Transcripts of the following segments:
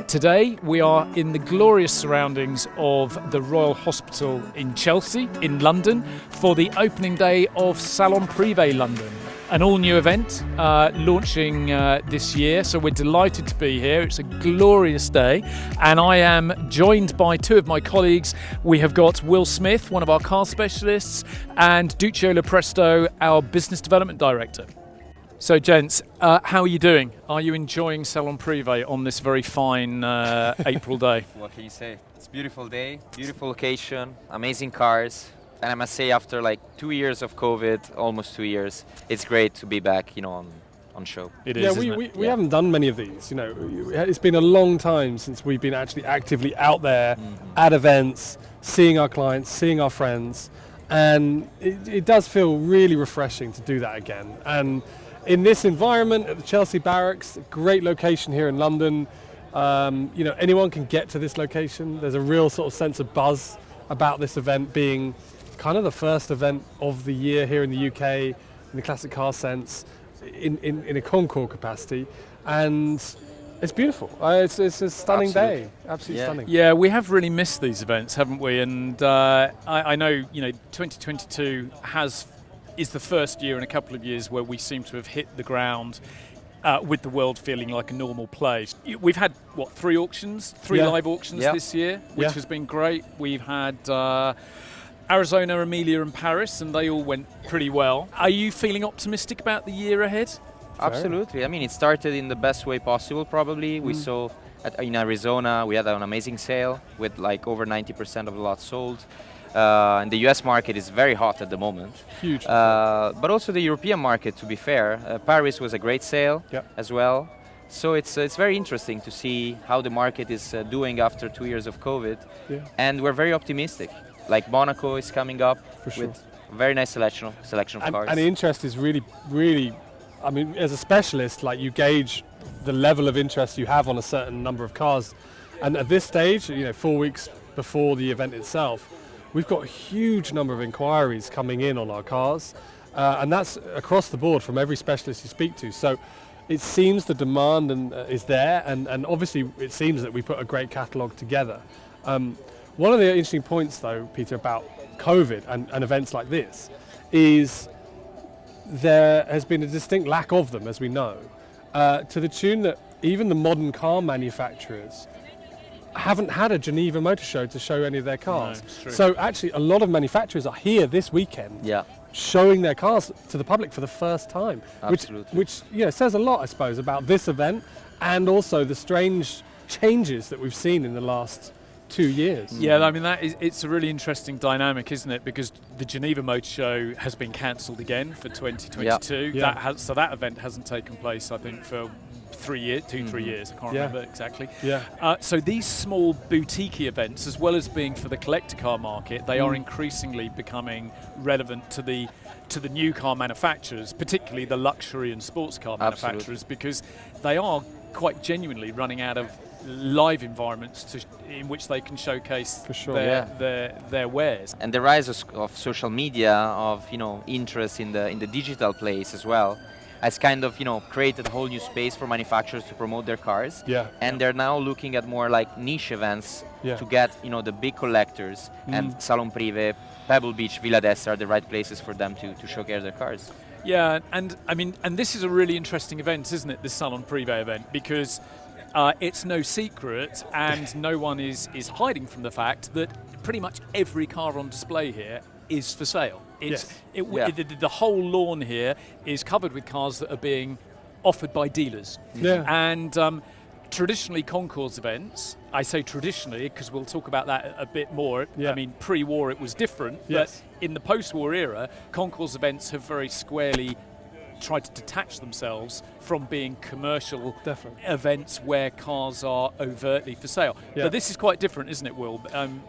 Today we are in the glorious surroundings of the Royal Hospital in Chelsea, in London, for the opening day of Salon Prive London, an all-new event launching this year. So we're delighted to be here. It's a glorious day, and I am joined by two of my colleagues. We have got Will Smith, one of our car specialists, and Duccio Lopresto, our business development director. So, gents, how are you doing? Are you enjoying Salon Prive on this very fine April day? What can you say? It's a beautiful day, beautiful location, amazing cars. And I must say, after like 2 years of COVID, almost 2 years, it's great to be back, on show. It is. We haven't done many of these. It's been a long time since we've been actually actively out there at events, seeing our clients, seeing our friends, and it does feel really refreshing to do that again. And in this environment at the Chelsea Barracks, a great location here in London. Anyone can get to this location. There's a real sort of sense of buzz about this event being kind of the first event of the year here in the UK in the classic car sense, in a Concours capacity, and it's beautiful. It's a stunning day, absolutely stunning. Yeah, we have really missed these events, haven't we? And I know 2022 is the first year in a couple of years where we seem to have hit the ground with the world feeling like a normal place. We've had, three live auctions this year, which has been great. We've had Arizona, Emilia and Paris, and they all went pretty well. Are you feeling optimistic about the year ahead? Absolutely. I mean, it started in the best way possible, probably. We saw in Arizona, we had an amazing sale with like over 90% of the lots sold. And the US market is very hot at the moment. Huge. But also the European market, to be fair. Paris was a great sale as well. So it's very interesting to see how the market is doing after 2 years of COVID. Yeah. And we're very optimistic. Like Monaco is coming up with a very nice selection of cars. And the interest is really, really, I mean, as a specialist, like you gauge the level of interest you have on a certain number of cars. And at this stage, 4 weeks before the event itself, we've got a huge number of inquiries coming in on our cars, and that's across the board from every specialist you speak to. So it seems the demand is there, and obviously it seems that we put a great catalogue together. One of the interesting points, though, Peter, about COVID and events like this is there has been a distinct lack of them, as we know, to the tune that even the modern car manufacturers haven't had a Geneva Motor Show to show any of their cars. No, so actually a lot of manufacturers are here this weekend showing their cars to the public for the first time. Which says a lot, I suppose, about this event and also the strange changes that we've seen in the last 2 years. Yeah, I mean, it's a really interesting dynamic, isn't it? Because the Geneva Motor Show has been cancelled again for 2022. So that event hasn't taken place, I think, for 3 years, 3 years, I can't remember exactly. So these small boutique events, as well as being for the collector car market, they are increasingly becoming relevant to the new car manufacturers, particularly the luxury and sports car manufacturers, because they are quite genuinely running out of live environments in which they can showcase their wares. And the rise of social media, of interest in the digital place as well, has kind of created a whole new space for manufacturers to promote their cars. And they're now looking at more like niche events to get the big collectors, and Salon Prive, Pebble Beach, Villa d'Este are the right places for them to showcase their cars. Yeah, and I mean, and this is a really interesting event, isn't it, this Salon Prive event, because it's no secret and no one is hiding from the fact that pretty much every car on display here is for sale. The whole lawn here is covered with cars that are being offered by dealers. And traditionally Concours events, I say traditionally because we'll talk about that a bit more. I mean, pre-war it was different, but in the post-war era, Concours events have very squarely tried to detach themselves from being commercial events where cars are overtly for sale. But this is quite different, isn't it, Will?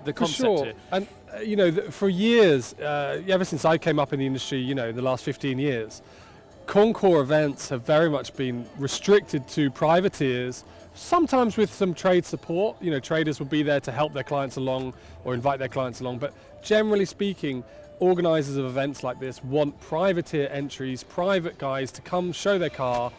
The concept here. And for years, ever since I came up in the industry, in the last 15 years, Concours events have very much been restricted to privateers, sometimes with some trade support. Traders will be there to help their clients along or invite their clients along, but generally speaking, organisers of events like this want privateer entries, private guys to come show their car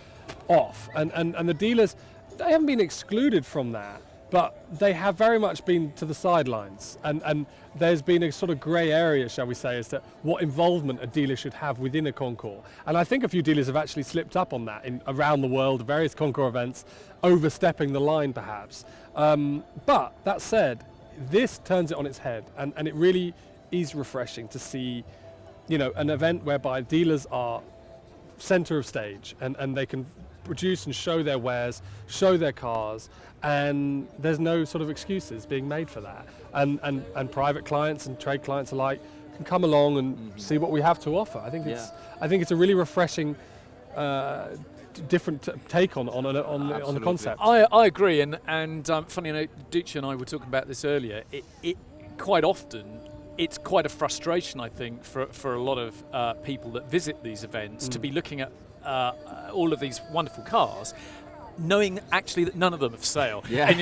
off. And the dealers, they haven't been excluded from that. but they have very much been to the sidelines, and there's been a sort of grey area, shall we say, as to what involvement a dealer should have within a Concours. And I think a few dealers have actually slipped up on that around the world, various Concours events, overstepping the line perhaps. But that said, this turns it on its head, and it really is refreshing to see, an event whereby dealers are centre of stage and they can produce and show their wares, show their cars, and there's no sort of excuses being made for that. And private clients and trade clients alike can come along and see what we have to offer. I think it's a really refreshing, different take on the concept. I agree, and funny enough, Ducci and I were talking about this earlier. It quite often. It's quite a frustration, I think, for a lot of people that visit these events to be looking at all of these wonderful cars, knowing actually that none of them are for sale. Yeah. And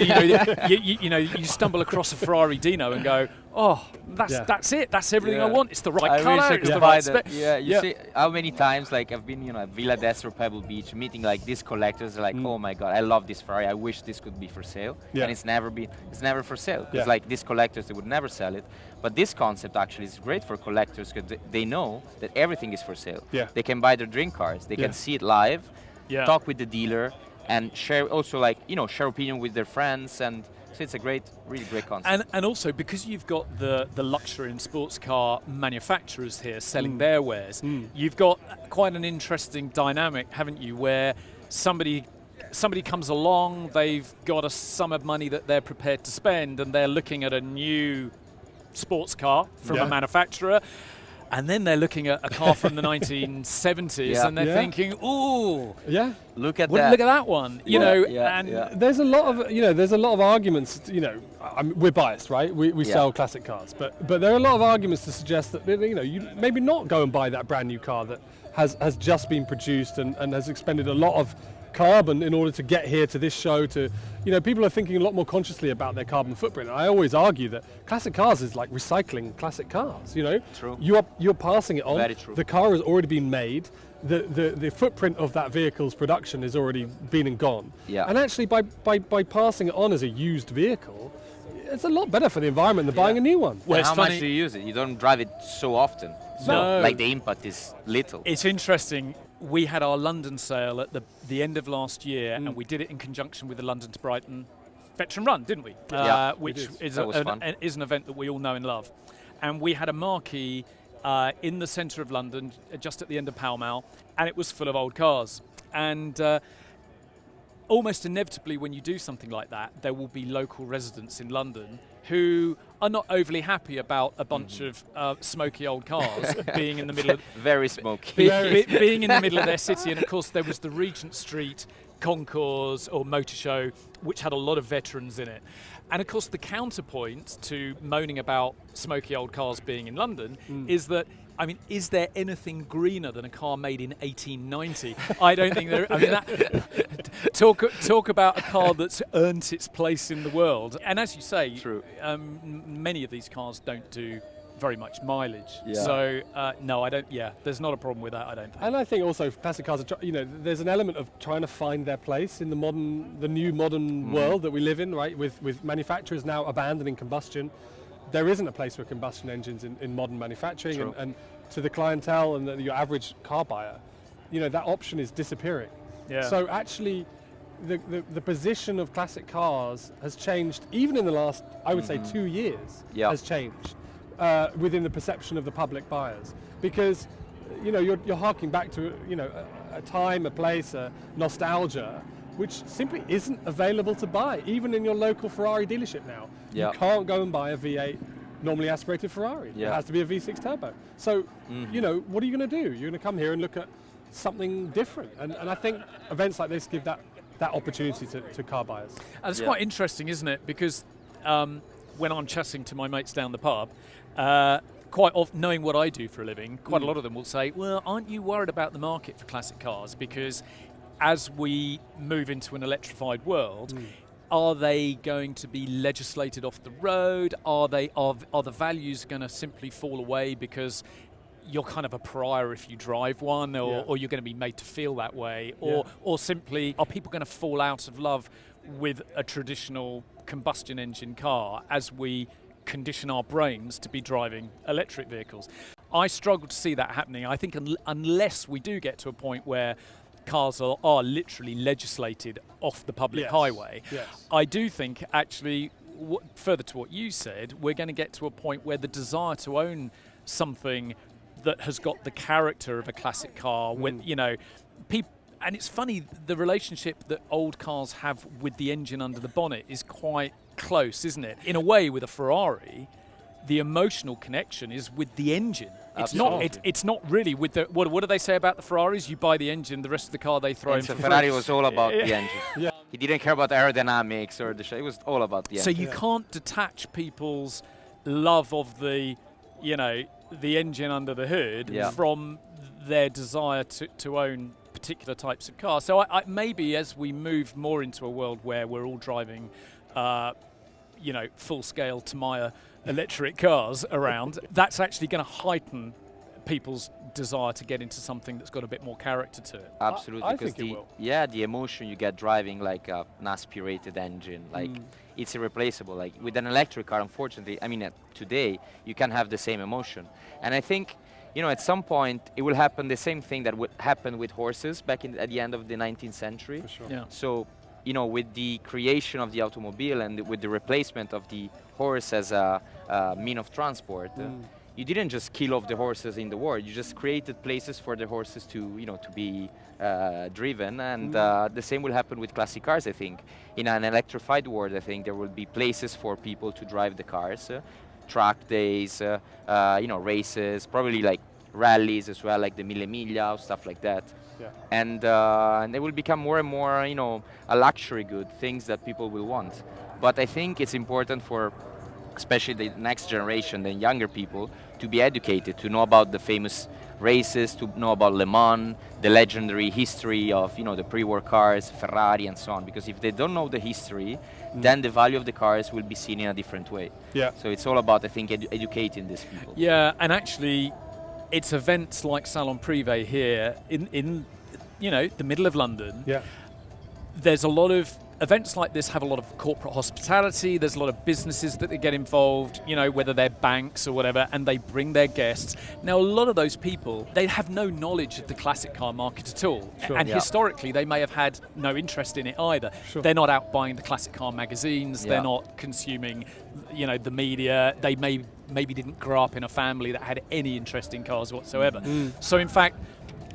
you stumble across a Ferrari Dino and go, oh, that's it. That's everything I want. It's the right colour. It's the right spec. You see how many times I've been at Villa d'Este or Pebble Beach meeting these collectors. Oh my God, I love this Ferrari. I wish this could be for sale. Yeah. And it's never for sale. Because these collectors, they would never sell it. But this concept actually is great for collectors because they know that everything is for sale. Yeah. They can buy their dream cars. They can see it live, talk with the dealer, and share also share opinion with their friends. And so it's a really great concept. And also because you've got the luxury and sports car manufacturers here selling their wares, you've got quite an interesting dynamic, haven't you, where somebody comes along, they've got a sum of money that they're prepared to spend, and they're looking at a new sports car from a manufacturer, and then they're looking at a car from the 1970s and they're thinking, ooh, look at that one, There's a lot of arguments. We're biased, right? We sell classic cars, but there are a lot of arguments to suggest that you maybe not go and buy that brand new car that has just been produced and has expended a lot of carbon in order to get here to this show. People are thinking a lot more consciously about their carbon footprint. And I always argue that classic cars is like recycling classic cars. True. You're passing it on. Very true. The car has already been made. The footprint of that vehicle's production has already been and gone. Yeah. And actually, by passing it on as a used vehicle, it's a lot better for the environment than buying a new one. Well, how much do you use it? You don't drive it so often. So No. the impact is little. It's interesting. We had our London sale at the end of last year, and we did it in conjunction with the London to Brighton Veteran Run, didn't we? Which is an event that we all know and love. And we had a marquee in the centre of London, just at the end of Pall Mall, and it was full of old cars. And almost inevitably, when you do something like that, there will be local residents in London who are not overly happy about a bunch of smoky old cars being in the middle of very smoky, being in the middle of their city. And of course, there was the Regent Street Concours or motor show, which had a lot of veterans in it. And of course, the counterpoint to moaning about smoky old cars being in London is that, is there anything greener than a car made in 1890? I don't think there. Talk about a car that's earned its place in the world. And as you say, True. Many of these cars don't do very much mileage. Yeah. So no, I don't. Yeah, there's not a problem with that, I don't think. And I think also classic cars are, there's an element of trying to find their place in the new modern world that we live in, right? With manufacturers now abandoning combustion. There isn't a place for combustion engines in modern manufacturing, and to the clientele and your average car buyer, that option is disappearing. Yeah. So actually, the position of classic cars has changed, even in the last, I would say, 2 years. Has changed within the perception of the public buyers, because you're harking back to a time, a place, a nostalgia, which simply isn't available to buy, even in your local Ferrari dealership now. You can't go and buy a V8 normally aspirated Ferrari. It has to be a V6 turbo. So, what are you going to do? You're going to come here and look at something different. And I think events like this give that opportunity to car buyers. And it's quite interesting, isn't it? Because when I'm chatting to my mates down the pub, quite often, knowing what I do for a living, quite a lot of them will say, well, aren't you worried about the market for classic cars? Because as we move into an electrified world, are they going to be legislated off the road? Are the values going to simply fall away because you're kind of a pariah if you drive one, or you're going to be made to feel that way, or simply are people going to fall out of love with a traditional combustion engine car as we condition our brains to be driving electric vehicles. I struggle to see that happening. I think unless we do get to a point where cars are literally legislated off the public highway, I do think actually, further to what you said, we're going to get to a point where the desire to own something that has got the character of a classic car, when people. And it's funny, the relationship that old cars have with the engine under the bonnet is quite close, isn't it? In a way, with a Ferrari, the emotional connection is with the engine. It's not. It's not really with the. What do they say about the Ferraris? You buy the engine, the rest of the car they throw in for free. Ferrari was all about the engine. He didn't care about aerodynamics or the shape. It was all about the engine. So you can't detach people's love of the engine under the hood from their desire to own particular types of cars. So I maybe as we move more into a world where we're all driving, full-scale Tamiya electric cars around, that's actually going to heighten people's desire to get into something that's got a bit more character to it. Absolutely, I because think it will. The emotion you get driving like an aspirated engine, like it's irreplaceable. Like with an electric car, unfortunately, today you can have the same emotion, and I think. At some point, it will happen the same thing that would happen with horses back at the end of the 19th century. For sure. Yeah. So, with the creation of the automobile and with the replacement of the horse as a mean of transport, you didn't just kill off the horses in the war. You just created places for the horses to be driven. And the same will happen with classic cars, I think. In an electrified world, I think there will be places for people to drive the cars. Track days, races, probably like rallies as well, like the Mille Miglia, stuff like that. Yeah. And they will become more and more, a luxury good, things that people will want. But I think it's important for, especially the next generation, the younger people, to be educated, to know about the famous races, to know about Le Mans, the legendary history of, the pre-war cars, Ferrari and so on. Because if they don't know the history, then the value of the cars will be seen in a different way. Yeah. So it's all about, I think, educating these people. Yeah, and actually, it's events like Salon Prive here in the middle of London. Yeah. There's a lot of events like this have a lot of corporate hospitality. There's a lot of businesses that get involved, whether they're banks or whatever, and they bring their guests. Now, a lot of those people, they have no knowledge of the classic car market at all. Sure. And historically, they may have had no interest in it either. Sure. They're not out buying the classic car magazines. They're not consuming, the media. They maybe didn't grow up in a family that had any interest in cars whatsoever. So, in fact,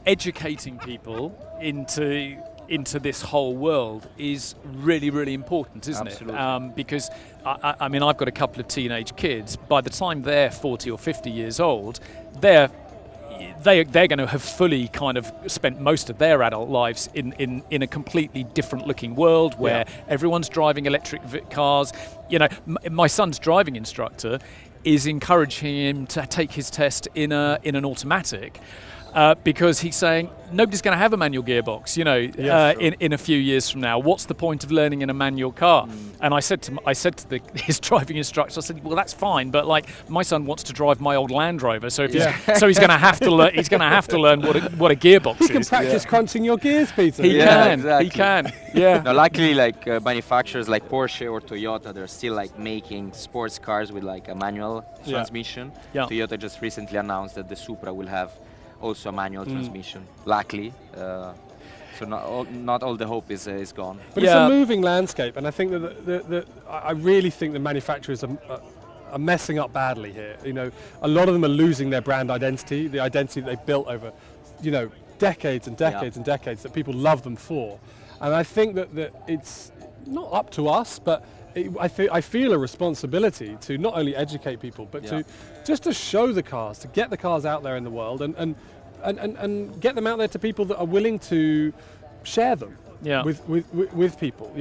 educating people into this whole world is really, really important, isn't it? Because, I've got a couple of teenage kids. By the time they're 40 or 50 years old, they're going to have fully kind of spent most of their adult lives in a completely different looking world where everyone's driving electric cars. My son's driving instructor is encouraging him to take his test in an automatic. Because he's saying nobody's going to have a manual gearbox, in a few years from now. What's the point of learning in a manual car? And I said to his driving instructor, I said, well, that's fine, but like my son wants to drive my old Land Rover, so he's going to have to learn. He's going to have to learn what a gearbox is. He can practice crunching your gears, Peter. He can. Exactly. He can. Yeah. No, luckily, manufacturers like Porsche or Toyota, they're still making sports cars with a manual transmission. Yeah. Toyota just recently announced that the Supra will have also a manual transmission, luckily. So not all the hope is gone. But it's a moving landscape, and I think that I really think the manufacturers are messing up badly here. A lot of them are losing their brand identity, the identity that they built over, decades and decades and decades that people love them for. And I think that it's not up to us, but I feel a responsibility to not only educate people, but to show the cars, to get the cars out there in the world, and get them out there to people that are willing to share them with people.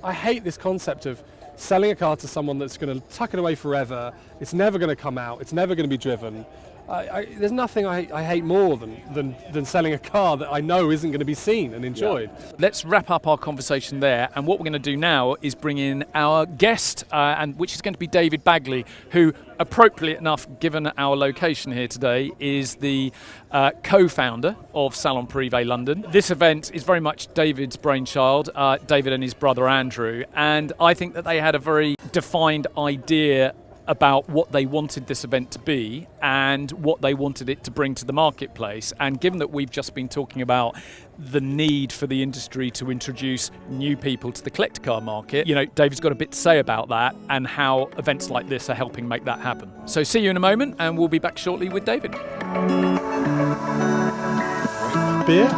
I hate this concept of selling a car to someone that's going to tuck it away forever It's never going to come out. It's never going to be driven. There's nothing I hate more than selling a car that I know isn't going to be seen and enjoyed. Yeah. Let's wrap up our conversation there, and what we're going to do now is bring in our guest, and which is going to be David Bagley, who, appropriately enough, given our location here today, is the co-founder of Salon Prive London. This event is very much David's brainchild, David and his brother Andrew, and I think that they had a very defined idea about what they wanted this event to be and what they wanted it to bring to the marketplace. And given that we've just been talking about the need for the industry to introduce new people to the collector car market, you know, David's got a bit to say about that and how events like this are helping make that happen. So see you in a moment, and we'll be back shortly with David. Beer?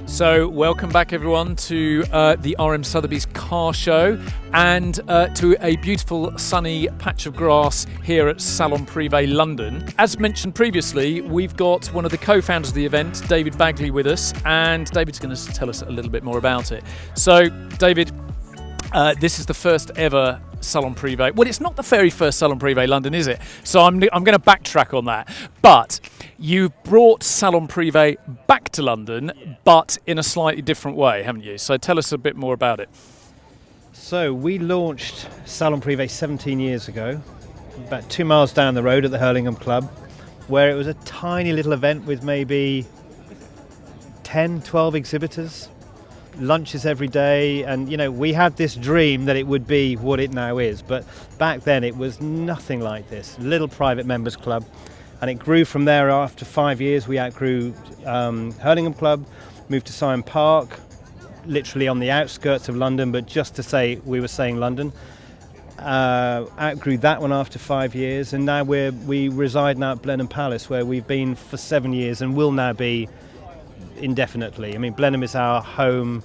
So welcome back everyone to the RM Sotheby's car show, and to a beautiful sunny patch of grass here at Salon Prive London. As mentioned previously, we've got one of the co-founders of the event, David Bagley, with us, and David's going to tell us a little bit more about it. So David, this is the first ever Salon Prive. Well, it's not the very first Salon Prive London, is it? So I'm going to backtrack on that. But you brought Salon Prive back to London, but in a slightly different way, haven't you? So tell us a bit more about it. So we launched Salon Prive 17 years ago, about 2 miles down the road at the Hurlingham Club, where it was a tiny little event with maybe 10, 12 exhibitors. Lunches every day, and you know, we had this dream that it would be what it now is, but back then it was nothing like this. Little private members club, and it grew from there. After 5 years we outgrew Hurlingham Club, moved to Syon Park, literally on the outskirts of London, but just to say we were saying London. Outgrew that one after 5 years, and now we reside now at Blenheim Palace, where we've been for 7 years and will now be indefinitely. I mean, Blenheim is our home.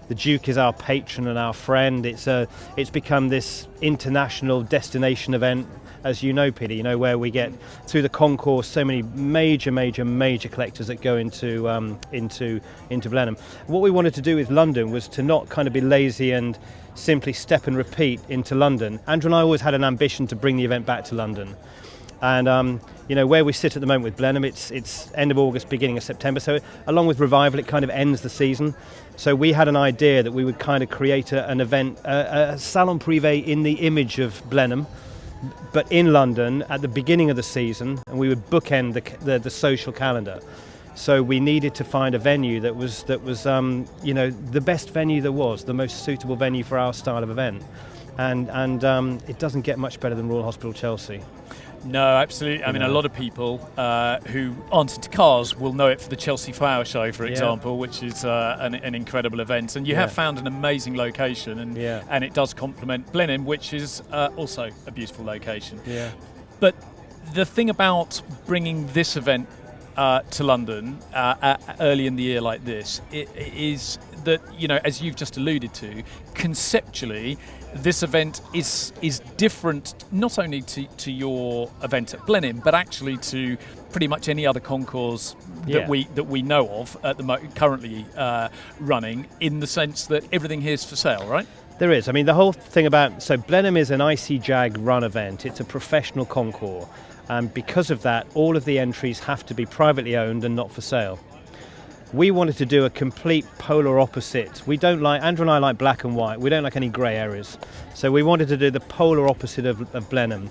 The Duke is our patron and our friend. It's become this international destination event, as you know, Peter. You know, where we get through the Concours so many major collectors that go into Blenheim. What we wanted to do with London was to not kind of be lazy and simply step and repeat into London. Andrew and I always had an ambition to bring the event back to London. And you know, where we sit at the moment with Blenheim, it's end of August, beginning of September. So along with Revival, it kind of ends the season. So we had an idea that we would kind of create an event, a Salon Prive in the image of Blenheim, but in London at the beginning of the season, and we would bookend the social calendar. So we needed to find a venue that was you know, the best venue there was, the most suitable venue for our style of event. And it doesn't get much better than Royal Hospital Chelsea. No, absolutely. I mean, a lot of people who aren't into cars will know it for the Chelsea Flower Show, for example, which is an incredible event. And you have found an amazing location, and it does complement Blenheim, which is also a beautiful location. Yeah. But the thing about bringing this event to London early in the year like this is that, you know, as you've just alluded to, conceptually, this event is different not only to your event at Blenheim, but actually to pretty much any other concours that we know of at the currently running, in the sense that everything here is for sale, right? There is. I mean, the whole thing about... So Blenheim is an IC Jag run event. It's a professional concours. And because of that, all of the entries have to be privately owned and not for sale. We wanted to do a complete polar opposite. We don't like... Andrew and I like black and white. We don't like any grey areas. So we wanted to do the polar opposite of Blenheim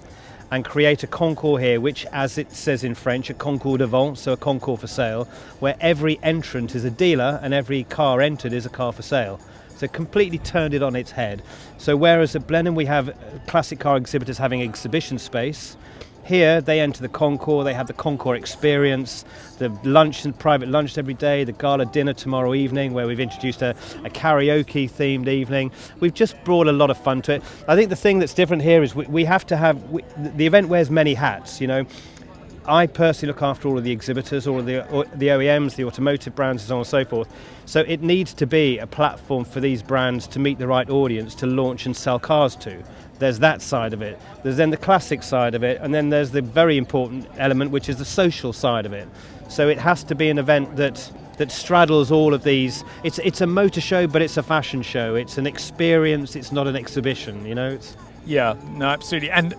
and create a concours here, which, as it says in French, a concours de vente, so a concours for sale, where every entrant is a dealer and every car entered is a car for sale. So completely turned it on its head. So whereas at Blenheim we have classic car exhibitors having exhibition space, here they enter the concours, they have the concours experience, the lunch and private lunch every day, the gala dinner tomorrow evening where we've introduced a karaoke themed evening. We've just brought a lot of fun to it. I think the thing that's different here is we have to have, the event wears many hats, you know. I personally look after all of the exhibitors, all of the OEMs, the automotive brands, and so on and so forth. So it needs to be a platform for these brands to meet the right audience to launch and sell cars to. There's that side of it. There's then the classic side of it, and then there's the very important element, which is the social side of it. So it has to be an event that straddles all of these. It's a motor show, but it's a fashion show. It's an experience. It's not an exhibition. Yeah, no, absolutely. And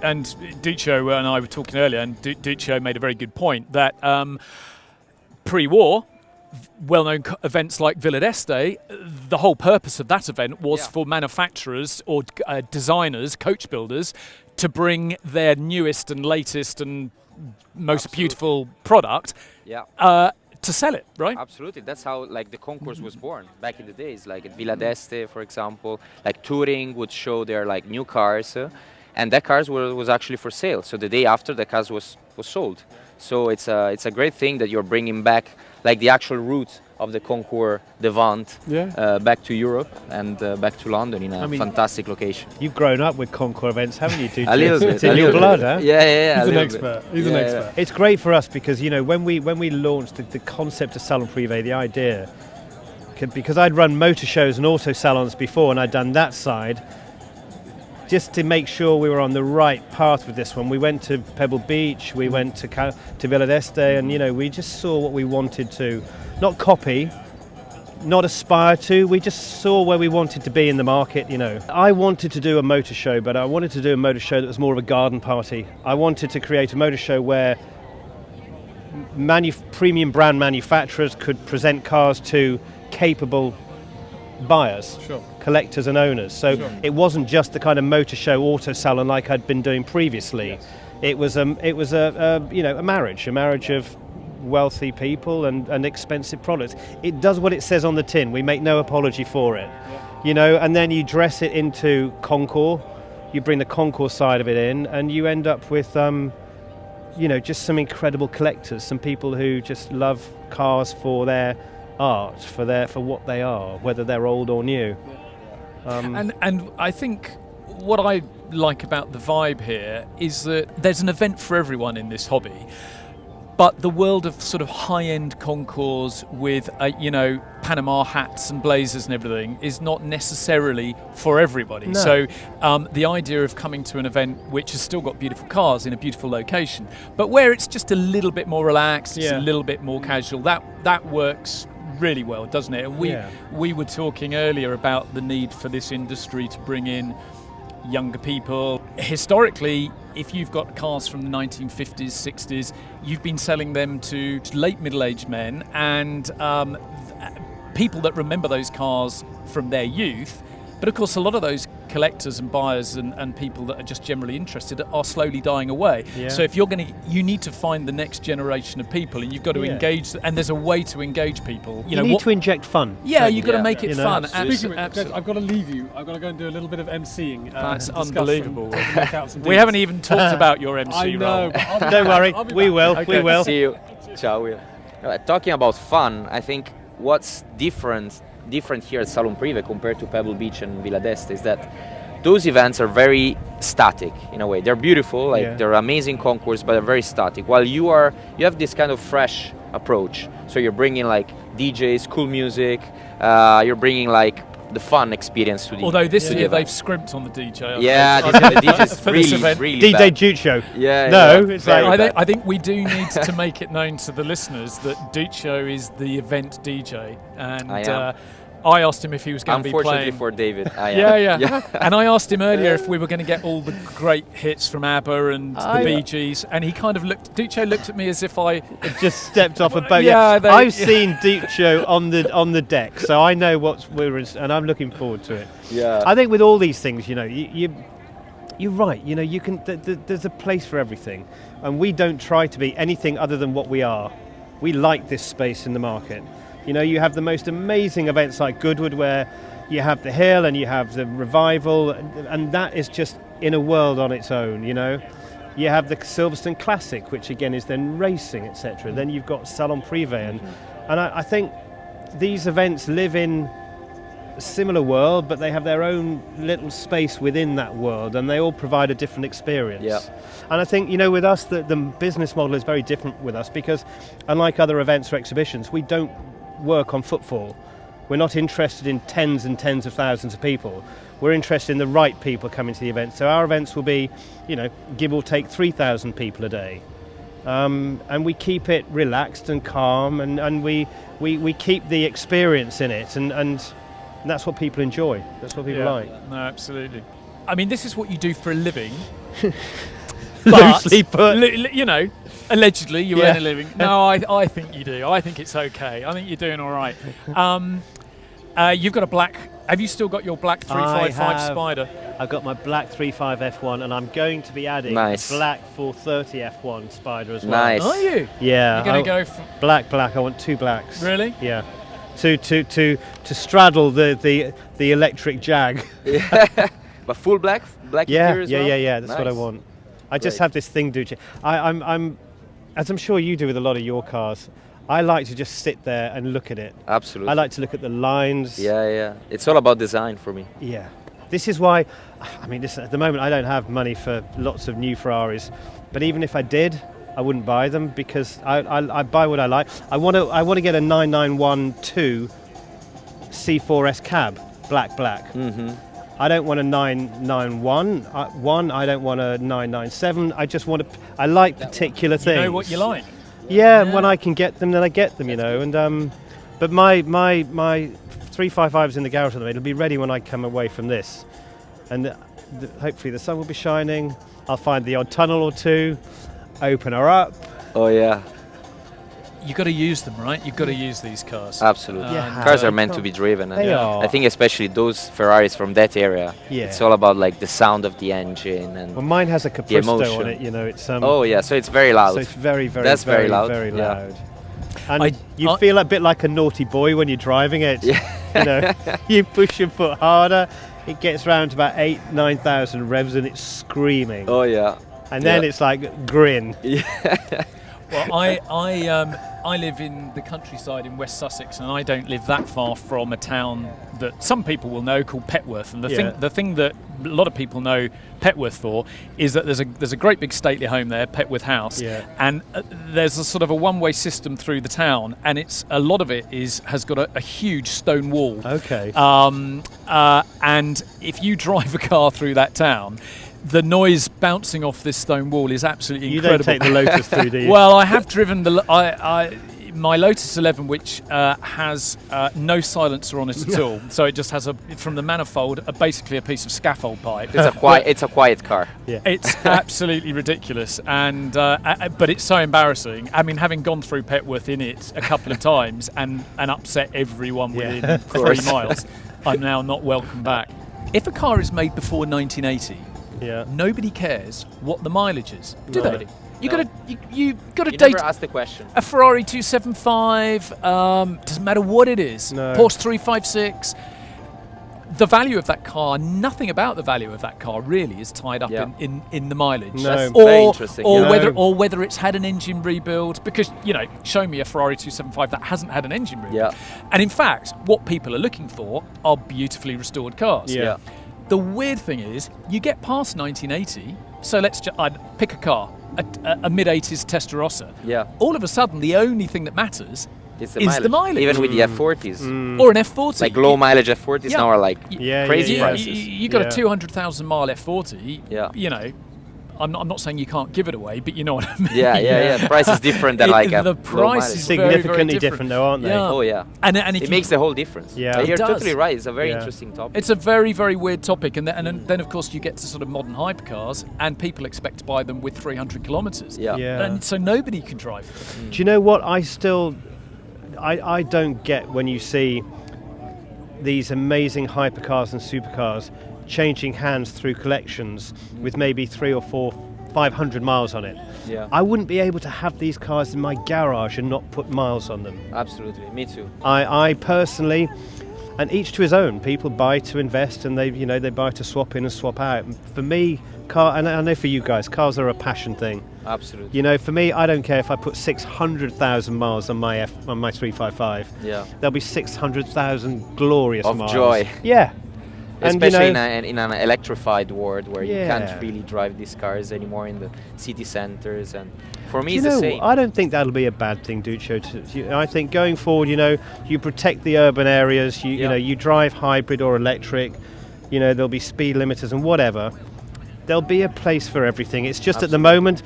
Duccio and I were talking earlier, and Duccio made a very good point that pre-war, well-known events like Villa d'Este, the whole purpose of that event was for manufacturers or designers, coach builders, to bring their newest and latest and most beautiful product to sell it, right? Absolutely. That's how the Concours was born back in the days. Like at Villa d'Este, for example, Touring would show their new cars, and that cars was actually for sale. So the day after, the cars was sold. So it's a great thing that you're bringing back the actual route of the Concours de Vente back to Europe and back to London in a fantastic location. You've grown up with Concours events, haven't you, Duccio? A little bit. It's in your blood, huh? Yeah. He's an expert. He's an expert. It's great for us because, when we launched the concept of Salon Prive, the idea, because I'd run motor shows and auto salons before and I'd done that side, just to make sure we were on the right path with this one. We went to Pebble Beach, we went to Villa d'Este, and we just saw what we wanted to, not copy, not aspire to, we just saw where we wanted to be in the market. I wanted to do a motor show, but I wanted to do a motor show that was more of a garden party. I wanted to create a motor show where premium brand manufacturers could present cars to capable buyers, collectors and owners. So it wasn't just the kind of motor show auto salon like I'd been doing previously. Yes. It was a marriage of wealthy people and expensive products. It does what it says on the tin. We make no apology for it. And then you dress it into Concours. You bring the Concours side of it in, and you end up with just some incredible collectors, some people who just love cars for their art, for what they are, whether they're old or new. And I think what I like about the vibe here is that there's an event for everyone in this hobby, but the world of sort of high-end concours with Panama hats and blazers and everything is not necessarily for everybody. No. So the idea of coming to an event which has still got beautiful cars in a beautiful location, but where it's just a little bit more relaxed, it's a little bit more casual, that works really well, doesn't it? And we were talking earlier about the need for this industry to bring in younger people. Historically, if you've got cars from the 1950s, 60s, you've been selling them to late middle-aged men and people that remember those cars from their youth. But of course, a lot of those collectors and buyers and people that are just generally interested are slowly dying away. Yeah. So if you need to find the next generation of people, and you've got to engage, and there's a way to engage people. You need to inject fun. Yeah, you've got to make it fun. Speaking of which, I've got to leave you. I've got to go and do a little bit of MCing. That's unbelievable. We haven't even talked about your MC role. Don't worry, we will. Okay. We will. See you. Ciao. Talking about fun, I think what's different here at Salon Prive compared to Pebble Beach and Villa d'Este is that those events are very static in a way. They're beautiful, they're amazing concours, but they're very static. While you have this kind of fresh approach. So you're bringing DJs, cool music. You're bringing the fun experience to the. Although this year they've scrimped on the DJ. The DJ's really DJ bad. Duccio. Yeah. No, it's I think we do need to make it known to the listeners that Duccio is the event DJ, and I asked him if he was going to be playing. Unfortunately for David, I am. Yeah. And I asked him earlier if we were going to get all the great hits from ABBA and the Bee Gees, and he kind of Duccio looked at me as if I just stepped off a boat. I've seen Duccio on the deck, so I know and I'm looking forward to it. Yeah. I think with all these things, you're right. You can. There's a place for everything, and we don't try to be anything other than what we are. We like this space in the market. You have the most amazing events like Goodwood, where you have the Hill and you have the Revival, and that is just in a world on its own. You have the Silverstone Classic, which again is then racing, etc. Then you've got Salon Prive, and I think these events live in a similar world, but they have their own little space within that world, and they all provide a different experience. Yeah. And I think, with us, the business model is very different with us, because unlike other events or exhibitions, we don't work on footfall. We're not interested in tens and tens of thousands of people. We're interested in the right people coming to the event. So our events will be, give or take 3,000 people a day. and we keep it relaxed and calm, and we keep the experience in it, and that's what people enjoy. That's what people like. No, absolutely. I mean, this is what you do for a living. Loosely put. You know, allegedly you earn a living. No, I think you do. I think it's okay. I think you're doing all right. You've got a black. Have you still got your black 355 Spider? I've got my black 35 F1, and I'm going to be adding a black 430 F1 Spider as well. Nice. Are you? Yeah. You're going to go for black. I want 2 blacks. Really? Yeah. To straddle the electric Jag. But full black interior as well? Yeah. That's what I want. I just have this thing, Duce. I'm, as I'm sure you do with a lot of your cars, I like to just sit there and look at it. Absolutely. I like to look at the lines. Yeah. It's all about design for me. Yeah. This is why, I mean, at the moment I don't have money for lots of new Ferraris, but even if I did, I wouldn't buy them because I buy what I like. I want to get a 9912 C4S cab, black. Mm-hmm. I don't want a 991 I don't want a 997. I just want I like particular things. You know what you like. Yeah, and when I can get them, then I get them, you know. And but my 355's in the garage at the moment. It'll be ready when I come away from this, and hopefully the sun will be shining. I'll find the odd tunnel or two, open her up. Oh yeah. You've got to use them, right? You've got to use these cars. Absolutely. Cars are meant to be driven. And They are. I think especially those Ferraris from that area, it's all about like the sound of the engine and well, mine has a Capristo emotion on it, you know. It's oh yeah, so it's very loud. So it's very That's very loud. Very Yeah. loud. And you feel a bit like a naughty boy when you're driving it. Yeah. You know, you push your foot harder, it gets round to about 8,000-9,000 revs and it's screaming. Oh yeah. And then it's like grin. Yeah. Well, I live in the countryside in West Sussex, and I don't live that far from a town that some people will know called Petworth. And the thing that a lot of people know Petworth for is that there's a great big stately home there, Petworth House, and there's a sort of a one-way system through the town, and a lot of it has got a huge stone wall. Okay. And if you drive a car through that town, the noise bouncing off this stone wall is absolutely incredible. You don't take the Lotus through, do you? Well, I have driven my Lotus 11, which has no silencer on it at all. So it just has from the manifold, basically a piece of scaffold pipe. It's a quiet car. Yeah. It's absolutely ridiculous, and but it's so embarrassing. I mean, having gone through Petworth in it a couple of times and upset everyone within 3 miles, I'm now not welcome back. If a car is made before 1980, nobody cares what the mileage is, do they? You got to date. Never ask the question. A Ferrari 275 doesn't matter what it is. No. Porsche 356. The value of that car, nothing about the value of that car really is tied up in the mileage. No. That's very interesting. Or whether it's had an engine rebuild, because show me a Ferrari 275 that hasn't had an engine rebuild. Yeah. And in fact, what people are looking for are beautifully restored cars. Yeah. The weird thing is, you get past 1980, so I'd pick a car, a mid-80s Testarossa. Yeah. All of a sudden, the only thing that matters is the mileage. Even with the F40s. Or an F40. Like low mileage F40s now are like crazy prices. You got a 200,000 mile F40, I'm not saying you can't give it away, but you know what I mean. Yeah. The price is different than like a the price is significantly different though, aren't they? Yeah. Oh yeah. And if it makes the whole difference. Yeah. You're does. totally right. It's a very interesting topic. It's a very, very weird topic, and then of course you get to sort of modern hypercars, and people expect to buy them with 300 kilometres. Yeah. And so nobody can drive them. Do you know what I don't get when you see these amazing hypercars and supercars changing hands through collections with maybe 300 or 400, 500 miles on it. Yeah. I wouldn't be able to have these cars in my garage and not put miles on them. Absolutely, me too. I personally, and each to his own. People buy to invest, and they buy to swap in and swap out. For me, and I know for you guys, cars are a passion thing. Absolutely. For me, I don't care if I put 600,000 miles on my 355. Yeah. There'll be 600,000 glorious of miles. joy. Yeah. Especially in an electrified world where you Yeah. can't really drive these cars anymore in the city centers. And for me, Do it's you the know, same. I don't think that'll be a bad thing, Duccio. I think going forward, you protect the urban areas. You drive hybrid or electric. There'll be speed limiters and whatever. There'll be a place for everything. It's just at the moment,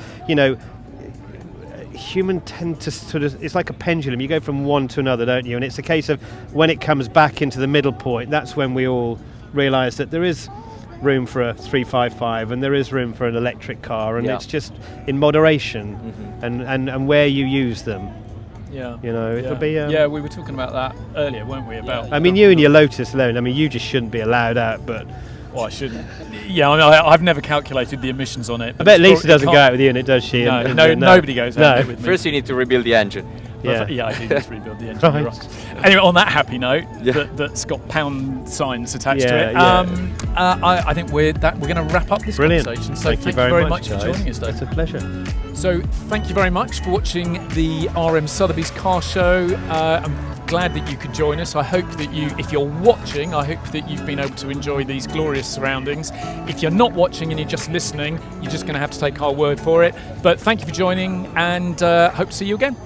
human tend to sort of, it's like a pendulum, you go from one to another, don't you? And it's a case of when it comes back into the middle point, that's when we all realise that there is room for a 355 and there is room for an electric car, and it's just in moderation and where you use them. Yeah, you know, it'll be. We were talking about that earlier, weren't we? About. I mean, you and your Lotus alone. I mean, you just shouldn't be allowed out, but. Well, I shouldn't. Yeah, I mean, I've never calculated the emissions on it. I bet Lisa doesn't go out with you in it, does she? No, nobody goes out with me. First, you need to rebuild the engine. Yeah, I do need to rebuild the engine. Right. Anyway, on that happy note, that's got pound signs attached to it. I think we're going to wrap up this conversation. So thank you very much for joining us, Dave. It's a pleasure. So thank you very much for watching the RM Sotheby's car show. I'm glad that you could join us. I hope that if you're watching, I hope that you've been able to enjoy these glorious surroundings. If you're not watching and you're just listening, you're just going to have to take our word for it. But thank you for joining, and hope to see you again.